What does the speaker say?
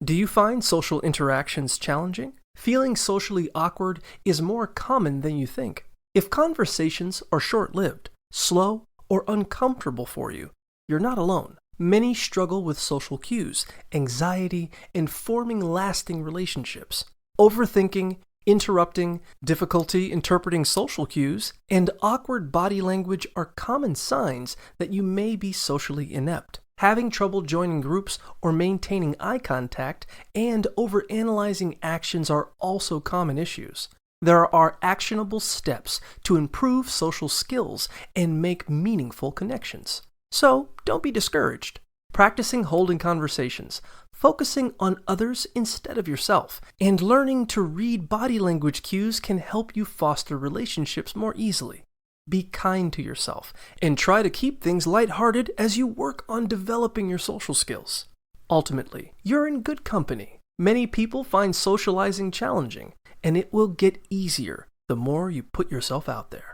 Do you find social interactions challenging? Feeling socially awkward is more common than you think. If conversations are short-lived, slow, or uncomfortable for you, you're not alone. Many struggle with social cues, anxiety, and forming lasting relationships. Overthinking, interrupting, difficulty interpreting social cues, and awkward body language are common signs that you may be socially inept. Having trouble joining groups or maintaining eye contact and overanalyzing actions are also common issues. There are actionable steps to improve social skills and make meaningful connections. So, don't be discouraged. Practicing holding conversations, focusing on others instead of yourself, and learning to read body language cues can help you foster relationships more easily. Be kind to yourself, and try to keep things lighthearted as you work on developing your social skills. Ultimately, you're in good company. Many people find socializing challenging, and it will get easier the more you put yourself out there.